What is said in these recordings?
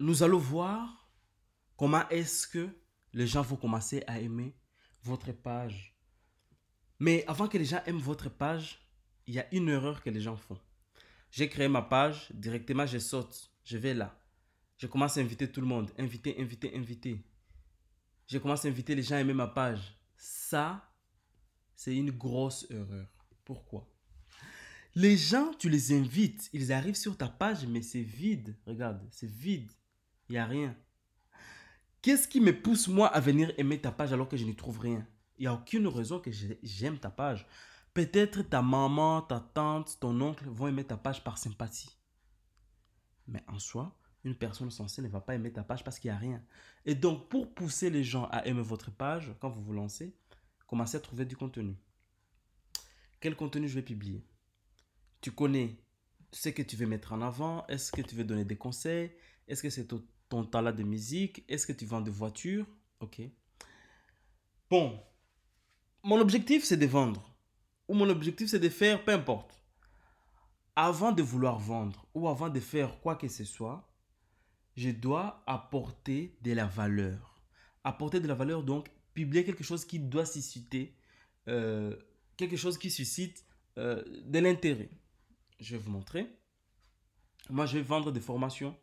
nous allons voir comment est-ce que les gens vont commencer à aimer votre page. Mais avant que les gens aiment votre page, il y a une erreur que les gens font. J'ai créé ma page, directement je saute, je vais là. Je commence à inviter tout le monde, inviter, inviter, inviter. Je commence à inviter les gens à aimer ma page. Ça, c'est une grosse erreur. Pourquoi? Les gens, tu les invites, ils arrivent sur ta page, mais c'est vide. Regarde, c'est vide. Il n'y a rien. Qu'est-ce qui me pousse moi à venir aimer ta page alors que je n'y trouve rien? Il n'y a aucune raison que j'aime ta page. Peut-être ta maman, ta tante, ton oncle vont aimer ta page par sympathie. Mais en soi, une personne censée ne va pas aimer ta page parce qu'il n'y a rien. Et donc, pour pousser les gens à aimer votre page, quand vous vous lancez, commencez à trouver du contenu. Quel contenu je vais publier? Tu connais ce que tu veux mettre en avant? Est-ce que tu veux donner des conseils? Est-ce que c'est ton talent de musique? Est-ce que tu vends des voitures? Ok. Bon, mon objectif c'est de vendre. Ou mon objectif c'est de faire, peu importe. Avant de vouloir vendre ou avant de faire quoi que ce soit, je dois apporter de la valeur. Apporter de la valeur, donc publier quelque chose qui doit susciter, quelque chose qui suscite de l'intérêt. Je vais vous montrer. Moi, je vais vendre des formations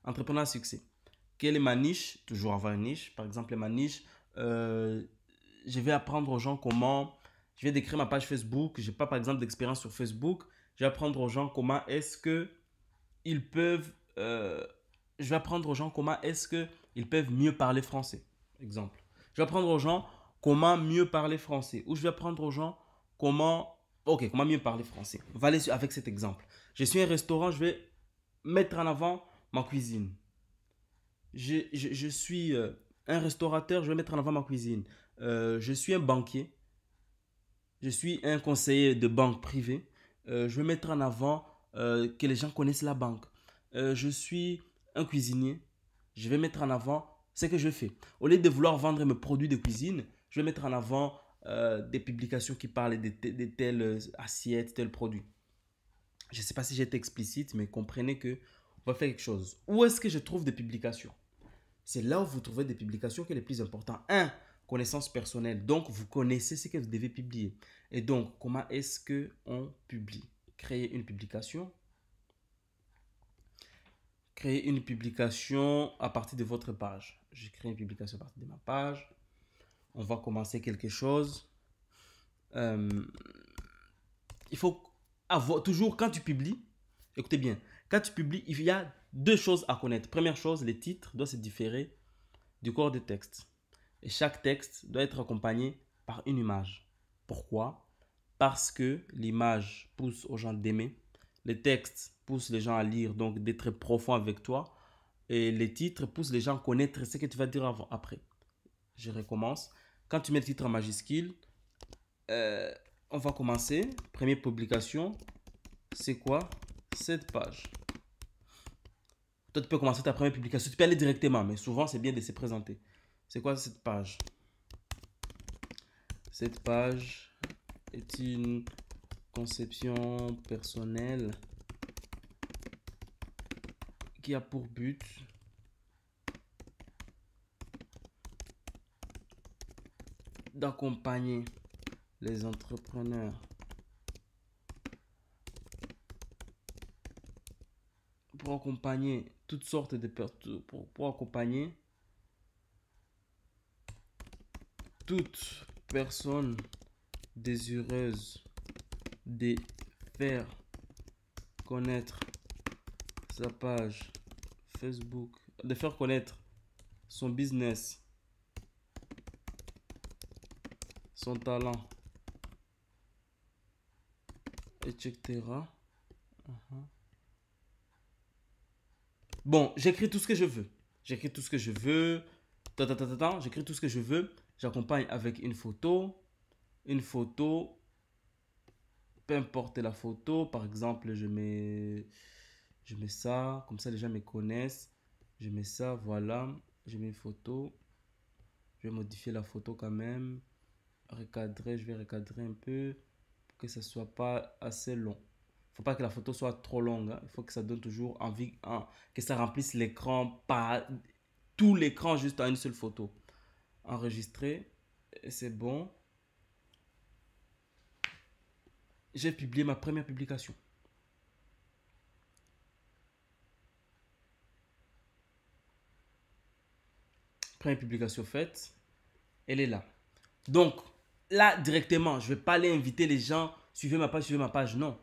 entrepreneur à succès. Quelle est ma niche? Toujours avoir une niche. Par exemple, ma niche, euh, je vais apprendre aux gens comment. Je vais décrire ma page Facebook. Je n'ai pas, par exemple, d'expérience sur Facebook. Je vais apprendre aux gens comment est-ce que ils peuvent. Je vais apprendre aux gens comment est-ce que ils peuvent mieux parler français. Exemple. Je vais apprendre aux gens comment mieux parler français. Ou je vais apprendre aux gens comment. Ok, comment mieux parler français. On va aller avec cet exemple. Je suis un restaurant, je vais mettre en avant ma cuisine. Je suis un restaurateur, je vais mettre en avant ma cuisine. Je suis un banquier, je suis un conseiller de banque privée. Je vais mettre en avant que les gens connaissent la banque. Je suis un cuisinier, je vais mettre en avant ce que je fais. Au lieu de vouloir vendre mes produits de cuisine, je vais mettre en avant des publications qui parlent de telles assiettes, tels produits. Je ne sais pas si j'ai été explicite, mais comprenez que on va faire quelque chose. Où est-ce que je trouve des publications? C'est là où vous trouvez des publications qui est le plus important. Un, connaissance personnelle. Donc, vous connaissez ce que vous devez publier. Et donc, comment est-ce qu'on publie? Créer une publication. Créer une publication à partir de votre page. Je crée une publication à partir de ma page. On va commencer quelque chose. Euh, il faut avoir toujours, quand tu publies, écoutez bien, quand tu publies, il y a deux choses à connaître. Première chose, les titres doivent se différer du corps de texte. Et chaque texte doit être accompagné par une image. Pourquoi? Parce que l'image pousse aux gens d'aimer. Les textes poussent les gens à lire, donc d'être profond avec toi. Et les titres poussent les gens à connaître ce que tu vas dire après. Je recommence. Quand tu mets le titre en majuscule, euh, on va commencer. Première publication, c'est quoi? Cette page. Toi, tu peux commencer ta première publication. Tu peux aller directement, mais souvent, c'est bien de se présenter. C'est quoi cette page? Cette page est une conception personnelle qui a pour but d'accompagner les entrepreneurs pour accompagner toutes sortes de personnes, pour accompagner toute personne désireuse de faire connaître sa page Facebook, de faire connaître son business, son talent, etc. Bon, j'écris tout ce que je veux. J'écris tout ce que je veux. J'écris tout ce que je veux. J'accompagne avec une photo. Une photo, peu importe la photo. Par exemple, je mets ça. Comme ça, les gens me connaissent. Je mets ça, voilà. Je mets une photo. Je vais modifier la photo quand même. Recadrer, je vais recadrer un peu pour que ça soit pas assez long. Faut pas que la photo soit trop longue, hein. Il faut que ça donne toujours envie, hein, que ça remplisse l'écran, pas tout l'écran juste en une seule photo. Enregistrer, c'est bon. J'ai publié ma première publication. Première publication faite, elle est là. Donc, là, directement, je ne vais pas aller inviter les gens, suivez ma page, non.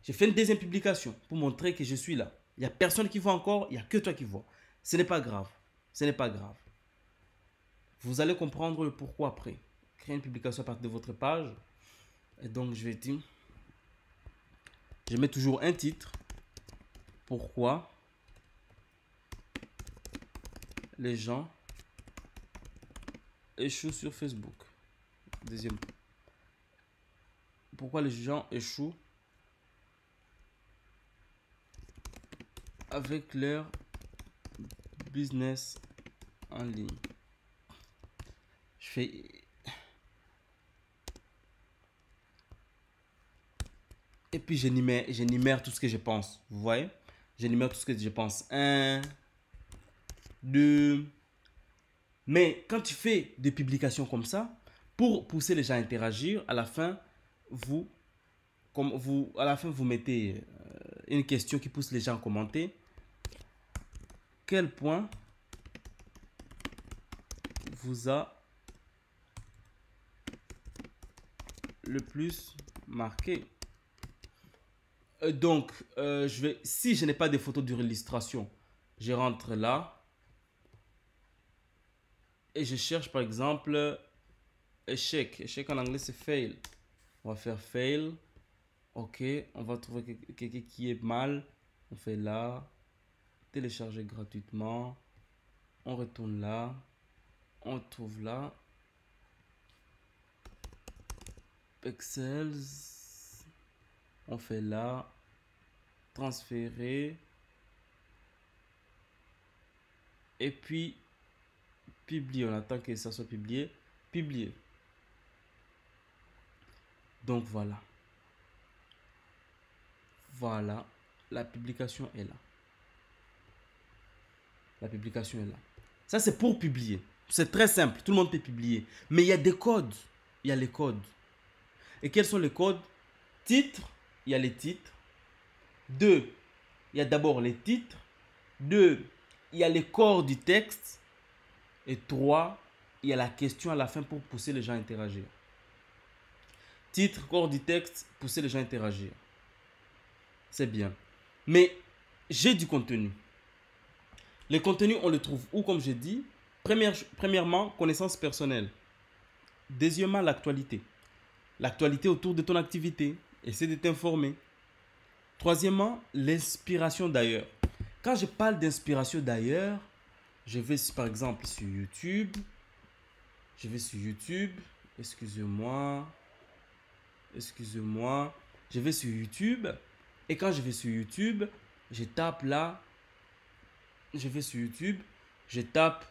J'ai fait une deuxième publication pour montrer que je suis là. Il n'y a personne qui voit encore, il n'y a que toi qui vois. Ce n'est pas grave. Ce n'est pas grave. Vous allez comprendre le pourquoi après. Créer une publication à partir de votre page. Et donc, je vais dire, je mets toujours un titre. Pourquoi les gens échouent sur Facebook. Deuxième. Pourquoi les gens échouent avec leur business en ligne. Je fais... Et puis j'énumère tout ce que je pense. Vous voyez? J'énumère tout ce que je pense. 1, 2. Mais quand tu fais des publications comme ça, pour pousser les gens à interagir, à la fin, vous mettez une question qui pousse les gens à commenter. Quel point vous a le plus marqué? Donc, si je n'ai pas de photos d'illustration, je rentre là et je cherche par exemple échec. Échec en anglais c'est fail. On va faire fail. Ok, on va trouver quelqu'un qui est mal. On fait là. Télécharger gratuitement. On retourne là. On trouve là. Pixels. On fait là. Transférer. Et puis, publier. On attend que ça soit publié. Publier. Donc voilà. Voilà. La publication est là. La publication est là. Ça, c'est pour publier. C'est très simple. Tout le monde peut publier. Mais il y a des codes. Il y a les codes. Et quels sont les codes? Titre. Il y a les titres. 2. Il y a d'abord les titres. 2. Il y a les corps du texte. Et 3. Il y a la question à la fin pour pousser les gens à interagir. Titre, corps du texte, pousser les gens à interagir. C'est bien. Mais j'ai du contenu. Le contenu, on le trouve où, comme j'ai dit? Premièrement, connaissance personnelle. Deuxièmement, l'actualité. L'actualité autour de ton activité. Essaie de t'informer. Troisièmement, l'inspiration d'ailleurs. Quand je parle d'inspiration d'ailleurs, je vais par exemple sur YouTube. Je vais sur YouTube. Excusez-moi. Je vais sur YouTube. Et quand je vais sur YouTube, je tape là. Je vais sur YouTube. Je tape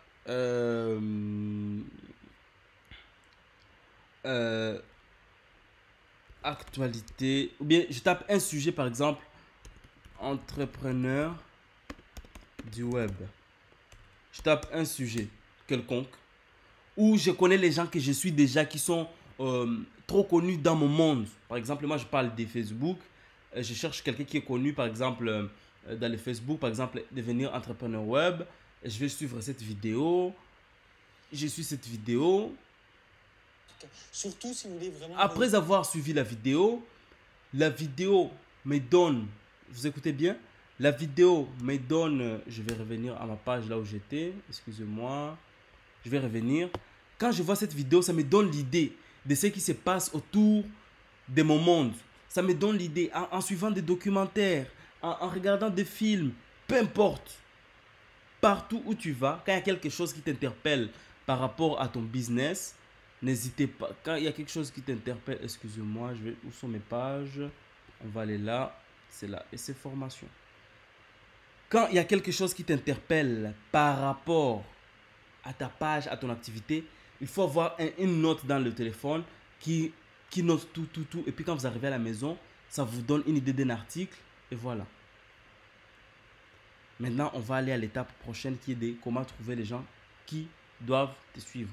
actualité. Ou bien je tape un sujet par exemple. Entrepreneur du web. Je tape un sujet quelconque. Où je connais les gens que je suis déjà qui sont trop connus dans mon monde. Par exemple, moi je parle de Facebook. Je cherche quelqu'un qui est connu par exemple dans le Facebook. Par exemple, devenir entrepreneur web. Je vais suivre cette vidéo. Je suis cette vidéo. Surtout si vous voulez vraiment... Après avoir suivi la vidéo me donne... Vous écoutez bien? La vidéo me donne... Je vais revenir à ma page là où j'étais. Excusez-moi. Je vais revenir. Quand je vois cette vidéo, ça me donne l'idée de ce qui se passe autour de mon monde. Ça me donne l'idée en suivant des documentaires, en regardant des films, peu importe. Partout où tu vas, quand il y a quelque chose qui t'interpelle par rapport à ton business, n'hésitez pas. Quand il y a quelque chose qui t'interpelle, excusez-moi, où sont mes pages? On va aller là. C'est là. Et c'est formation. Quand il y a quelque chose qui t'interpelle par rapport à ta page, à ton activité, il faut avoir une note dans le téléphone qui note tout. Et puis quand vous arrivez à la maison, Ça vous donne une idée d'un article et voilà. Maintenant, on va aller à l'étape prochaine qui est de comment trouver les gens qui doivent te suivre.